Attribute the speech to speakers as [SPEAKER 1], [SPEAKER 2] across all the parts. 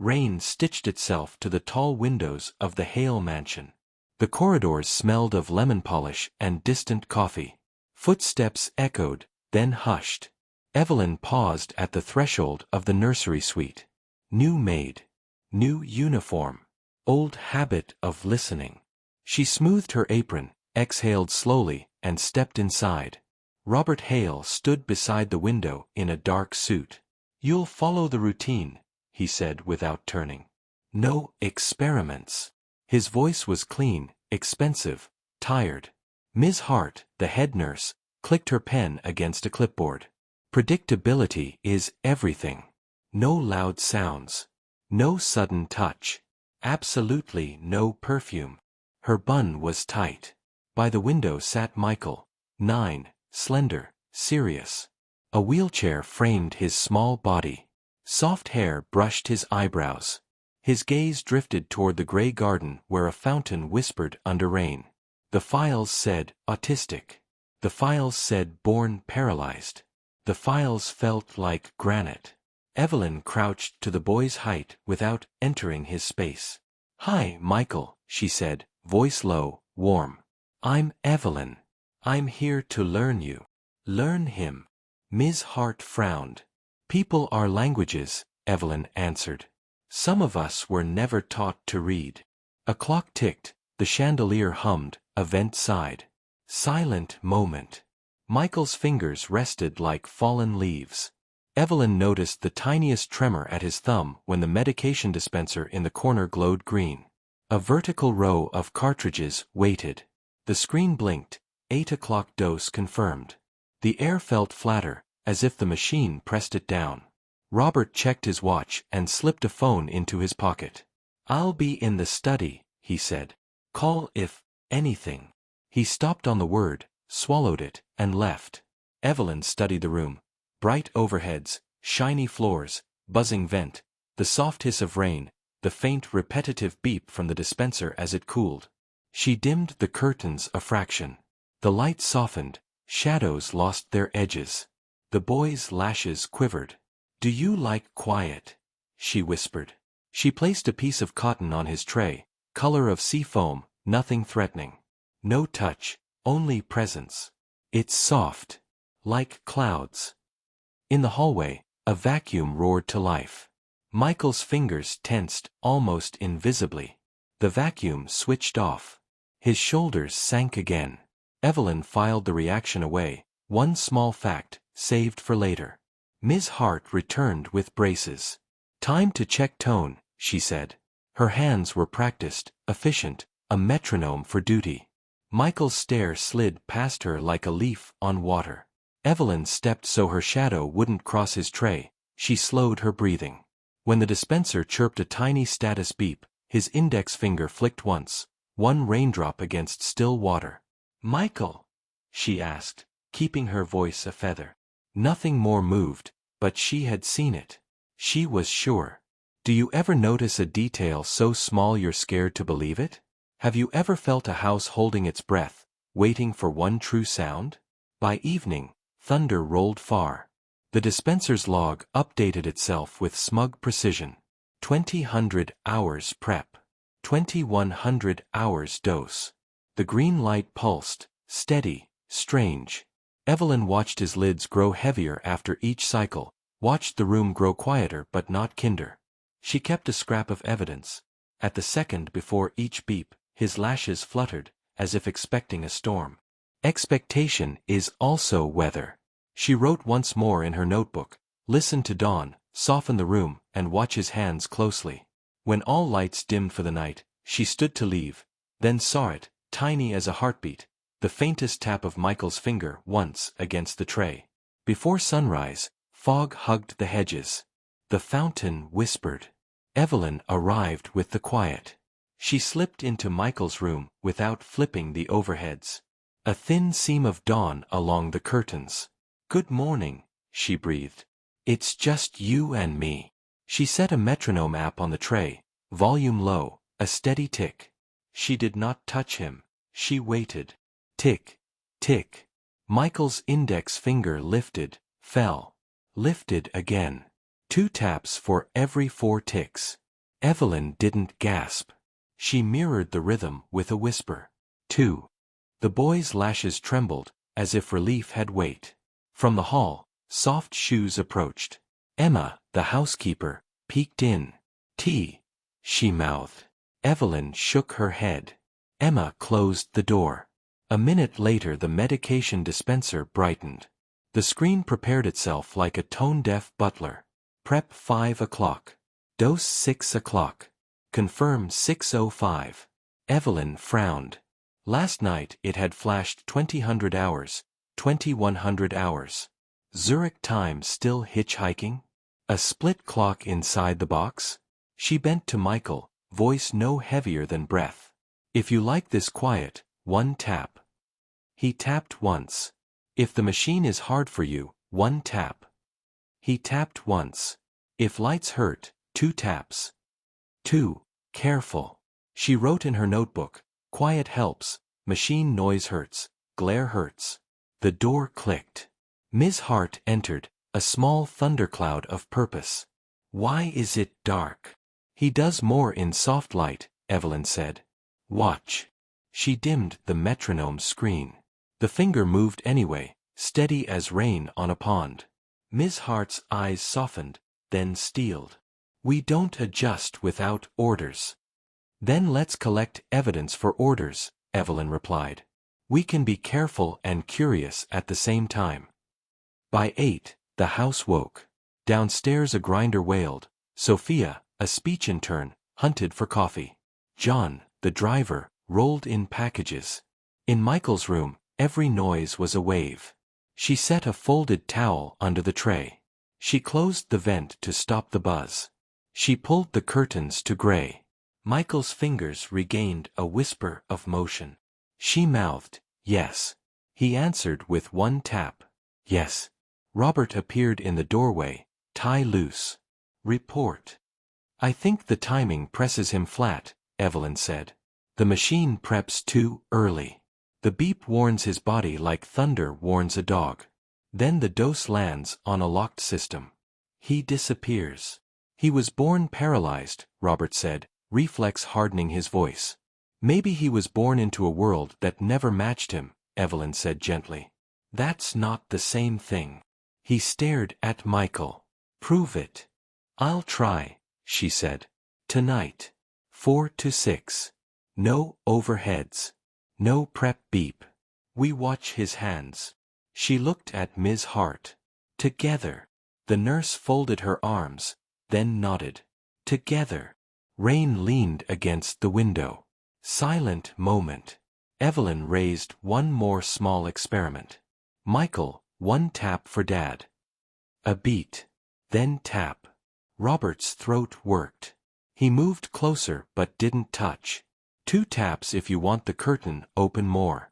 [SPEAKER 1] Rain stitched itself to the tall windows of the Hale mansion. The corridors smelled of lemon polish and distant coffee. Footsteps echoed, then hushed. Evelyn paused at the threshold of the nursery suite. New maid. New uniform. Old habit of listening. She smoothed her apron, exhaled slowly, and stepped inside. Robert Hale stood beside the window in a dark suit. "You'll follow the routine," he said without turning. "No experiments." His voice was clean, expensive, tired. Ms. Hart, the head nurse, clicked her pen against a clipboard. "Predictability is everything. No loud sounds. No sudden touch. Absolutely no perfume." Her bun was tight. By the window sat Michael, 9, slender, serious. A wheelchair framed his small body. Soft hair brushed his eyebrows. His gaze drifted toward the gray garden where a fountain whispered under rain. The files said autistic. The files said born paralyzed. The files felt like granite. Evelyn crouched to the boy's height without entering his space. "Hi, Michael," she said, voice low, warm. "I'm Evelyn. I'm here to learn you." "Learn him." Ms. Hart frowned. "People are languages," Evelyn answered. "Some of us were never taught to read." A clock ticked, the chandelier hummed, a vent sighed. Silent moment. Michael's fingers rested like fallen leaves. Evelyn noticed the tiniest tremor at his thumb when the medication dispenser in the corner glowed green. A vertical row of cartridges waited. The screen blinked, 8 o'clock dose confirmed. The air felt flatter, as if the machine pressed it down. Robert checked his watch and slipped a phone into his pocket. "I'll be in the study," he said. "Call if anything." He stopped on the word, swallowed it, and left. Evelyn studied the room. Bright overheads, shiny floors, buzzing vent, the soft hiss of rain, the faint repetitive beep from the dispenser as it cooled. She dimmed the curtains a fraction. The light softened, shadows lost their edges. The boy's lashes quivered. "Do you like quiet?" she whispered. She placed a piece of cotton on his tray, color of sea foam, nothing threatening. No touch, only presence. "It's soft. Like clouds." In the hallway, a vacuum roared to life. Michael's fingers tensed, almost invisibly. The vacuum switched off. His shoulders sank again. Evelyn filed the reaction away, one small fact, saved for later. Ms. Hart returned with braces. "Time to check tone," she said. Her hands were practiced, efficient, a metronome for duty. Michael's stare slid past her like a leaf on water. Evelyn stepped so her shadow wouldn't cross his tray. She slowed her breathing. When the dispenser chirped a tiny status beep, his index finger flicked once, one raindrop against still water. "Michael?" she asked, keeping her voice a feather. Nothing more moved, but she had seen it. She was sure. Do you ever notice a detail so small you're scared to believe it? Have you ever felt a house holding its breath, waiting for one true sound? By evening, thunder rolled far. The dispenser's log updated itself with smug precision. 2000 hours prep. 2100 hours dose. The green light pulsed, steady, strange. Evelyn watched his lids grow heavier after each cycle, watched the room grow quieter but not kinder. She kept a scrap of evidence. At the second before each beep, his lashes fluttered, as if expecting a storm. Expectation is also weather. She wrote once more in her notebook, listen to dawn, soften the room, and watch his hands closely. When all lights dimmed for the night, she stood to leave, then saw it, tiny as a heartbeat, the faintest tap of Michael's finger once against the tray. Before sunrise, fog hugged the hedges. The fountain whispered. Evelyn arrived with the quiet. She slipped into Michael's room without flipping the overheads. A thin seam of dawn along the curtains. "Good morning," she breathed. "It's just you and me." She set a metronome app on the tray, volume low, a steady tick. She did not touch him. She waited. Tick, tick. Michael's index finger lifted, fell. Lifted again. 2 taps for every 4 ticks. Evelyn didn't gasp. She mirrored the rhythm with a whisper. 2. The boy's lashes trembled, as if relief had weight. From the hall, soft shoes approached. Emma, the housekeeper, peeked in. "Tea," she mouthed. Evelyn shook her head. Emma closed the door. A minute later the medication dispenser brightened. The screen prepared itself like a tone-deaf butler. Prep 5 o'clock. Dose 6 o'clock. Confirm 6:05. Evelyn frowned. Last night it had flashed 2000 hours, 2100 hours. Zurich time still hitchhiking? A split clock inside the box? She bent to Michael, voice no heavier than breath. "If you like this quiet, 1 tap." He tapped once. "If the machine is hard for you, 1 tap." He tapped once. "If lights hurt, 2 taps." 2. Careful. She wrote in her notebook, "Quiet helps, machine noise hurts, glare hurts." The door clicked. Ms. Hart entered, a small thundercloud of purpose. "Why is it dark?" "He does more in soft light," Evelyn said. "Watch." She dimmed the metronome screen. The finger moved anyway, steady as rain on a pond. Ms. Hart's eyes softened, then steeled. "We don't adjust without orders." "Then let's collect evidence for orders," Evelyn replied. "We can be careful and curious at the same time." By 8, the house woke. Downstairs a grinder wailed. Sophia, a speech intern, hunted for coffee. John, the driver, rolled in packages. In Michael's room, every noise was a wave. She set a folded towel under the tray. She closed the vent to stop the buzz. She pulled the curtains to gray. Michael's fingers regained a whisper of motion. She mouthed, "Yes." He answered with 1 tap. "Yes." Robert appeared in the doorway, tie loose. "Report." "I think the timing presses him flat," Evelyn said. "The machine preps too early. The beep warns his body like thunder warns a dog. Then the dose lands on a locked system. He disappears." "He was born paralyzed," Robert said, reflex hardening his voice. "Maybe he was born into a world that never matched him," Evelyn said gently. "That's not the same thing." He stared at Michael. "Prove it." "I'll try," she said. "Tonight. 4 to 6. No overheads. No prep beep. We watch his hands." She looked at Ms. Hart. "Together." The nurse folded her arms, then nodded. "Together." Rain leaned against the window. Silent moment. Evelyn raised one more small experiment. "Michael, 1 tap for Dad." A beat. Then tap. Robert's throat worked. He moved closer but didn't touch. 2 taps if you want the curtain open more.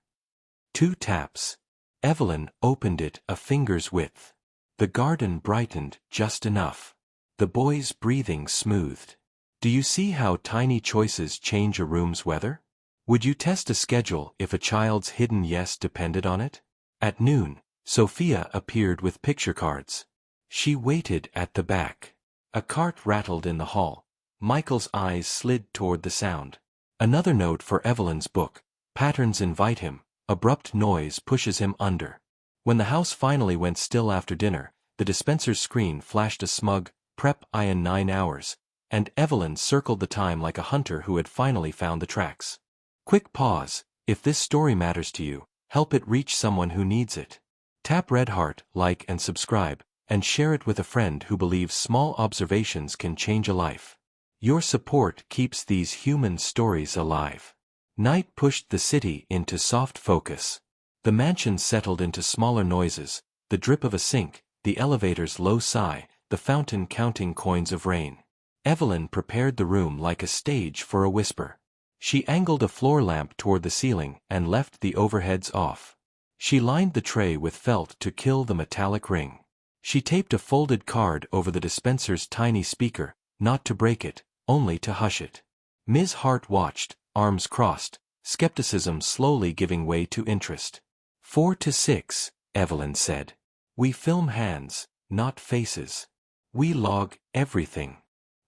[SPEAKER 1] 2 taps. Evelyn opened it a finger's width. The garden brightened just enough. The boy's breathing smoothed. "Do you see how tiny choices change a room's weather? Would you test a schedule if a child's hidden yes depended on it?" At noon, Sophia appeared with picture cards. She waited at the back. A cart rattled in the hall. Michael's eyes slid toward the sound. Another note for Evelyn's book. "Patterns invite him. Abrupt noise pushes him under." When the house finally went still after dinner, the dispenser's screen flashed a smug, "Prep in 9 hours," and Evelyn circled the time like a hunter who had finally found the tracks. Quick pause. If this story matters to you, help it reach someone who needs it. Tap red heart, like and subscribe, and share it with a friend who believes small observations can change a life. Your support keeps these human stories alive. Night pushed the city into soft focus. The mansion settled into smaller noises, the drip of a sink, the elevator's low sigh, the fountain counting coins of rain. Evelyn prepared the room like a stage for a whisper. She angled a floor lamp toward the ceiling and left the overheads off. She lined the tray with felt to kill the metallic ring. She taped a folded card over the dispenser's tiny speaker, not to break it, only to hush it. Ms. Hart watched, arms crossed, skepticism slowly giving way to interest. 4 to 6, Evelyn said. "We film hands, not faces. We log everything.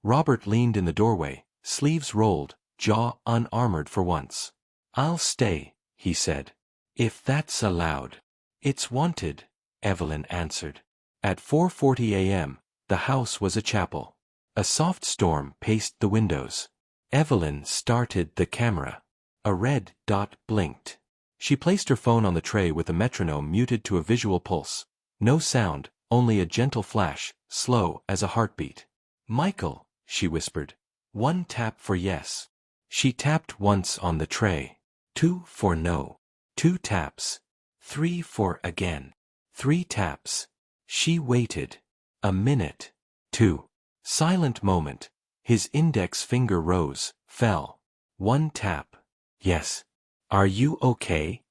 [SPEAKER 1] Robert leaned in the doorway, sleeves rolled, jaw unarmored for once. "I'll stay," he said. "If that's allowed." "It's wanted," Evelyn answered. At 4:40 a.m., the house was a chapel. A soft storm paced the windows. Evelyn started the camera. A red dot blinked. She placed her phone on the tray with the metronome muted to a visual pulse. No sound, only a gentle flash, slow as a heartbeat. "Michael," she whispered. "1 tap for yes." She tapped once on the tray. 2 for no. 2 taps. 3 for again. 3 taps. She waited. A minute. 2. Silent moment. His index finger rose, fell. 1 tap. "Yes. Are you okay?"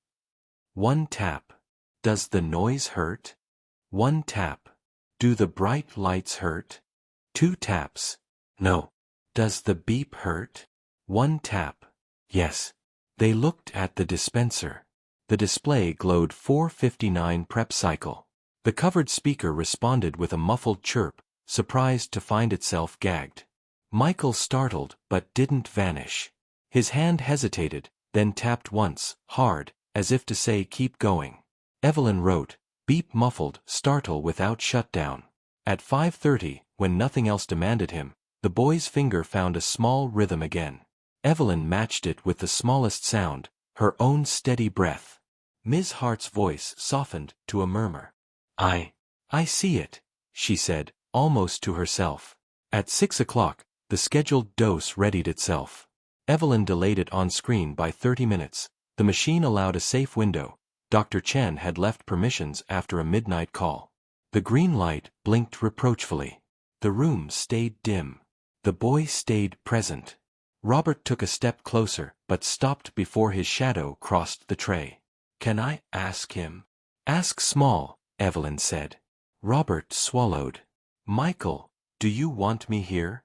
[SPEAKER 1] 1 tap. "Does the noise hurt?" 1 tap. "Do the bright lights hurt?" 2 taps. "No." "Does the beep hurt?" 1 tap. "Yes." They looked at the dispenser. The display glowed 4:59 prep cycle. The covered speaker responded with a muffled chirp, surprised to find itself gagged. Michael startled but didn't vanish. His hand hesitated, then tapped once, hard, as if to say keep going. Evelyn wrote, "Beep muffled, startle without shutdown." At 5:30, when nothing else demanded him, the boy's finger found a small rhythm again. Evelyn matched it with the smallest sound, her own steady breath. Ms. Hart's voice softened to a murmur. I see it," she said, almost to herself. At 6 o'clock, the scheduled dose readied itself. Evelyn delayed it on screen by 30 minutes. The machine allowed a safe window. Dr. Chen had left permissions after a midnight call. The green light blinked reproachfully. The room stayed dim. The boy stayed present. Robert took a step closer, but stopped before his shadow crossed the tray. "Can I ask him?" "Ask small," Evelyn said. Robert swallowed. "Michael, do you want me here?"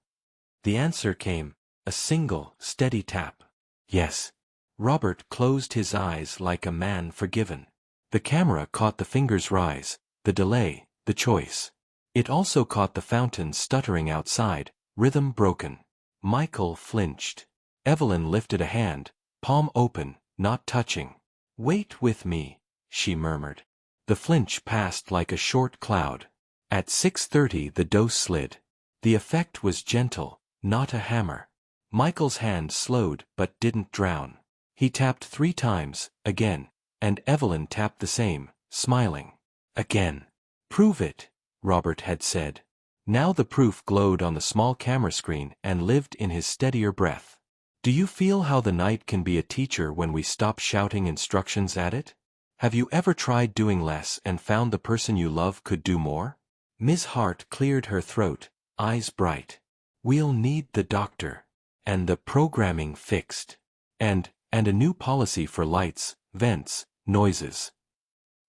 [SPEAKER 1] The answer came, a single, steady tap. "Yes." Robert closed his eyes like a man forgiven. The camera caught the fingers rise, the delay, the choice. It also caught the fountain stuttering outside, rhythm broken. Michael flinched. Evelyn lifted a hand, palm open, not touching. "Wait with me," she murmured. The flinch passed like a short cloud. At 6:30 the dose slid. The effect was gentle, not a hammer. Michael's hand slowed but didn't drown. He tapped 3 times, again, and Evelyn tapped the same, smiling. Again. "Prove it," Robert had said. Now the proof glowed on the small camera screen and lived in his steadier breath. "Do you feel how the night can be a teacher when we stop shouting instructions at it? Have you ever tried doing less and found the person you love could do more?" Ms. Hart cleared her throat, eyes bright. "We'll need the doctor. And the programming fixed. And a new policy for lights, vents, noises."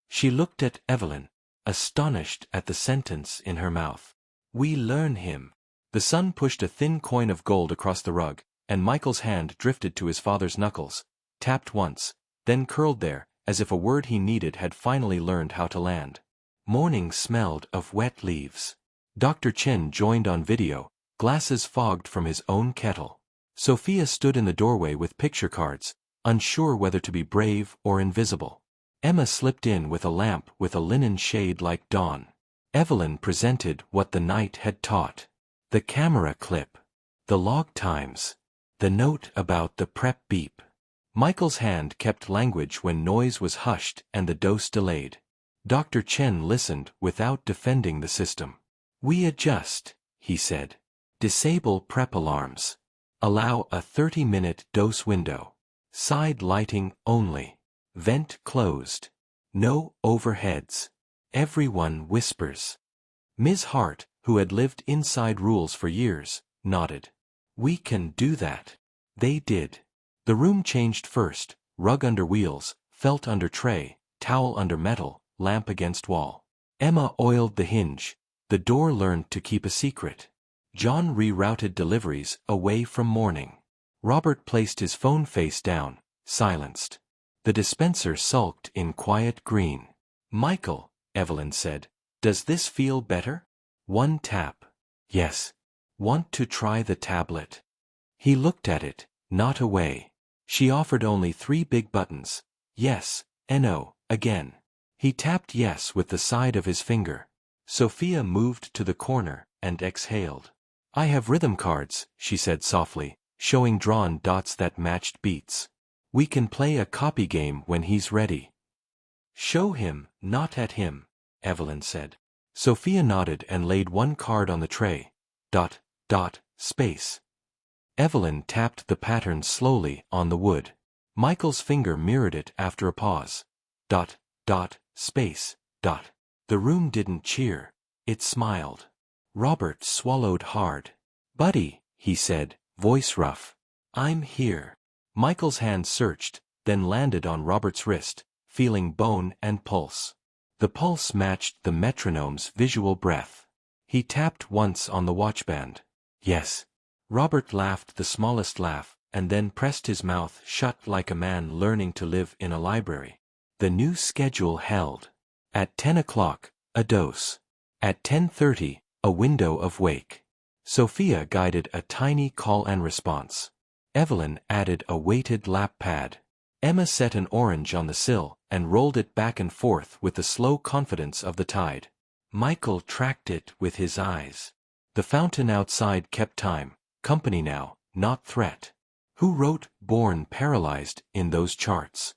[SPEAKER 1] She looked at Evelyn, astonished at the sentence in her mouth. "We learn him." The son pushed a thin coin of gold across the rug, and Michael's hand drifted to his father's knuckles, tapped once, then curled there, as if a word he needed had finally learned how to land. Morning smelled of wet leaves. Dr. Chen joined on video, glasses fogged from his own kettle. Sophia stood in the doorway with picture cards, unsure whether to be brave or invisible. Emma slipped in with a lamp with a linen shade like dawn. Evelyn presented what the night had taught. The camera clip. The log times. The note about the prep beep. Michael's hand kept language when noise was hushed and the dose delayed. Dr. Chen listened without defending the system. "We adjust," he said. "Disable prep alarms. Allow a 30-minute dose window. Side lighting only. Vent closed. No overheads. Everyone whispers." Ms. Hart, who had lived inside rules for years, nodded. "We can do that." They did. The room changed first, rug under wheels, felt under tray, towel under metal, lamp against wall. Emma oiled the hinge. The door learned to keep a secret. John rerouted deliveries away from morning. Robert placed his phone face down, silenced. The dispenser sulked in quiet green. "Michael," Evelyn said, "does this feel better?" 1 tap. "Yes." Want to try the tablet? He looked at it, not away. She offered only 3 big buttons. Yes, no, again. He tapped yes with the side of his finger. Sophia moved to the corner and exhaled. I have rhythm cards, she said softly, showing drawn dots that matched beats. We can play a copy game when he's ready. Show him, not at him, Evelyn said. Sophia nodded and laid 1 card on the tray. ... Space. Evelyn tapped the pattern slowly on the wood. Michael's finger mirrored it after a pause. ... Space. ... The room didn't cheer. It smiled. Robert swallowed hard. Buddy, he said, voice rough. I'm here. Michael's hand searched, then landed on Robert's wrist, feeling bone and pulse. The pulse matched the metronome's visual breath. He tapped once on the watchband. Yes. Robert laughed the smallest laugh, and then pressed his mouth shut like a man learning to live in a library. The new schedule held. At 10 o'clock, a dose. At 10:30, a window of wake. Sophia guided a tiny call and response. Evelyn added a weighted lap pad. Emma set an orange on the sill and rolled it back and forth with the slow confidence of the tide. Michael tracked it with his eyes. The fountain outside kept time, company now, not threat. Who wrote "Born Paralyzed" in those charts?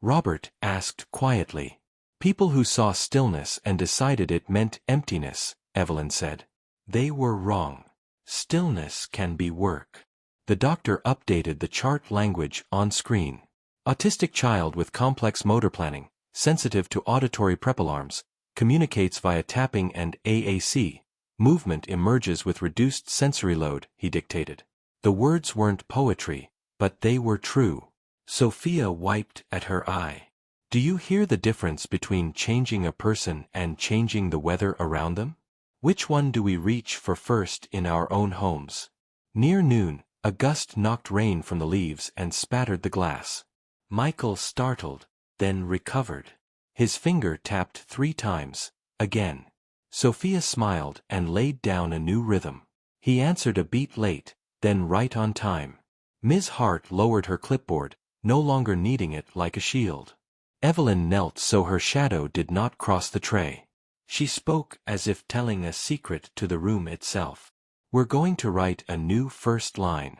[SPEAKER 1] Robert asked quietly. People who saw stillness and decided it meant emptiness, Evelyn said. They were wrong. Stillness can be work. The doctor updated the chart language on screen. Autistic child with complex motor planning, sensitive to auditory prep alarms, communicates via tapping and AAC. Movement emerges with reduced sensory load, he dictated. The words weren't poetry, but they were true. Sophia wiped at her eye. Do you hear the difference between changing a person and changing the weather around them? Which one do we reach for first in our own homes? Near noon, a gust knocked rain from the leaves and spattered the glass. Michael startled, then recovered. His finger tapped 3 times, again. Sophia smiled and laid down a new rhythm. He answered a beat late, then right on time. Ms. Hart lowered her clipboard, no longer needing it like a shield. Evelyn knelt so her shadow did not cross the tray. She spoke as if telling a secret to the room itself. We're going to write a new first line.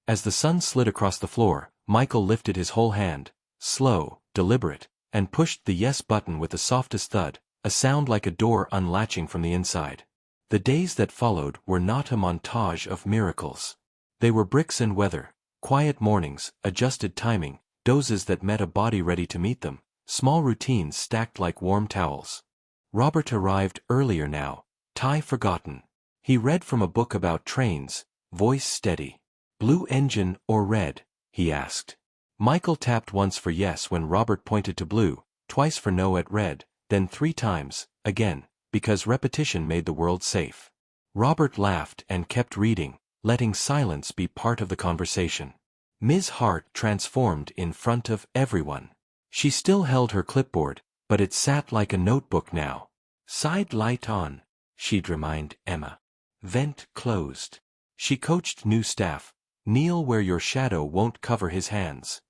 [SPEAKER 1] As the sun slid across the floor, Michael lifted his whole hand, slow, deliberate, and pushed the yes button with the softest thud, a sound like a door unlatching from the inside. The days that followed were not a montage of miracles. They were bricks and weather, quiet mornings, adjusted timing, doses that met a body ready to meet them, small routines stacked like warm towels. Robert arrived earlier now, tie forgotten. He read from a book about trains, voice steady. Blue engine or red? He asked. Michael tapped once for yes when Robert pointed to blue, twice for no at red, then 3 times, again, because repetition made the world safe. Robert laughed and kept reading, letting silence be part of the conversation. Ms. Hart transformed in front of everyone. She still held her clipboard, but it sat like a notebook now. Side light on, she'd remind Emma. Vent closed. She coached new staff. Kneel where your shadow won't cover his hands.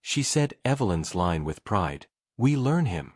[SPEAKER 1] She said Evelyn's line with pride. We learn him.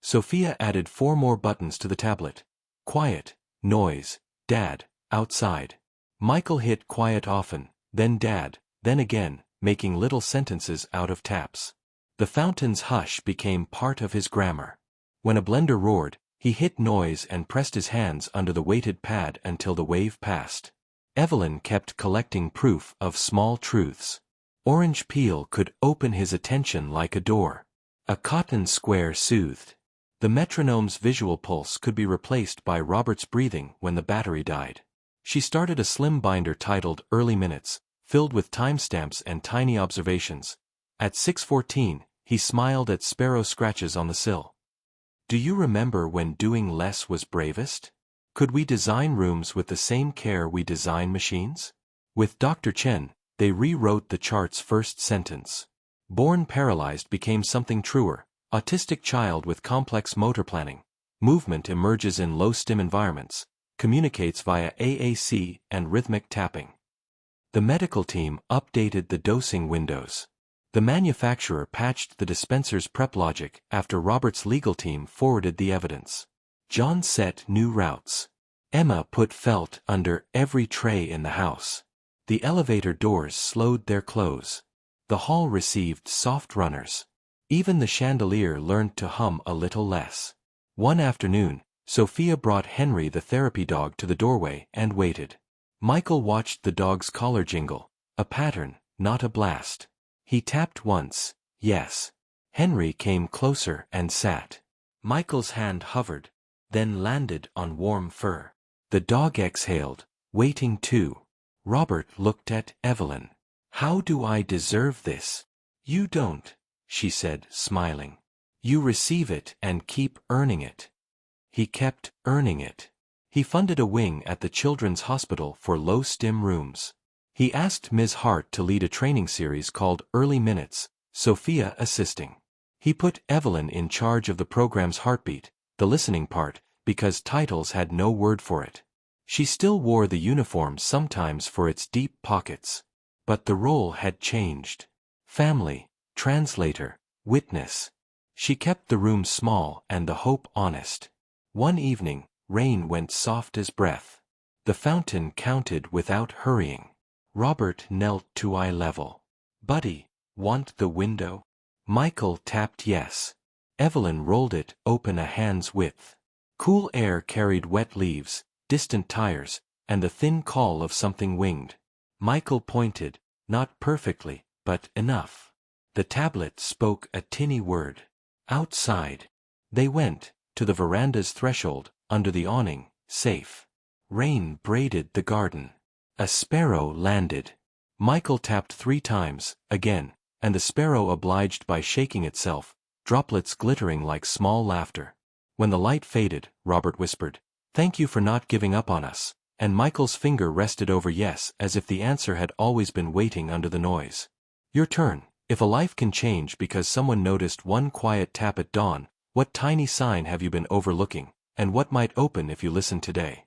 [SPEAKER 1] Sophia added 4 more buttons to the tablet. Quiet, noise, dad, outside. Michael hit quiet often, then dad, then again, making little sentences out of taps. The fountain's hush became part of his grammar. When a blender roared, he hit noise and pressed his hands under the weighted pad until the wave passed. Evelyn kept collecting proof of small truths. Orange peel could open his attention like a door. A cotton square soothed. The metronome's visual pulse could be replaced by Robert's breathing when the battery died. She started a slim binder titled Early Minutes, filled with timestamps and tiny observations. At 6:14, he smiled at sparrow scratches on the sill. Do you remember when doing less was bravest? Could we design rooms with the same care we design machines? With Dr. Chen, they rewrote the chart's first sentence. Born paralyzed became something truer. Autistic child with complex motor planning. Movement emerges in low-stim environments. communicates via AAC and rhythmic tapping. The medical team updated the dosing windows. The manufacturer patched the dispenser's prep logic after Robert's legal team forwarded the evidence. John set new routes. Emma put felt under every tray in the house. The elevator doors slowed their close. The hall received soft runners. Even the chandelier learned to hum a little less. One afternoon, Sophia brought Henry the therapy dog to the doorway and waited. Michael watched the dog's collar jingle, a pattern, not a blast. He tapped once, yes. Henry came closer and sat. Michael's hand hovered, then landed on warm fur. The dog exhaled, waiting too. Robert looked at Evelyn. How do I deserve this? You don't, she said, smiling. You receive it and keep earning it. He kept earning it. He funded a wing at the Children's Hospital for low-stim rooms. He asked Ms. Hart to lead a training series called Early Minutes, Sophia assisting. He put Evelyn in charge of the program's heartbeat, the listening part, because titles had no word for it. She still wore the uniform sometimes for its deep pockets. But the role had changed. Family, translator, witness. She kept the room small and the hope honest. One evening, rain went soft as breath. The fountain counted without hurrying. Robert knelt to eye level. Buddy, want the window? Michael tapped yes. Evelyn rolled it open a hand's width. Cool air carried wet leaves, distant tires, and the thin call of something winged. Michael pointed, not perfectly, but enough. The tablet spoke a tinny word. Outside. They went, to the veranda's threshold, under the awning, safe. Rain braided the garden. A sparrow landed. Michael tapped 3 times, again, and the sparrow obliged by shaking itself, droplets glittering like small laughter. When the light faded, Robert whispered, "Thank you for not giving up on us," and Michael's finger rested over yes as if the answer had always been waiting under the noise. Your turn. If a life can change because someone noticed one quiet tap at dawn, what tiny sign have you been overlooking, and what might open if you listen today?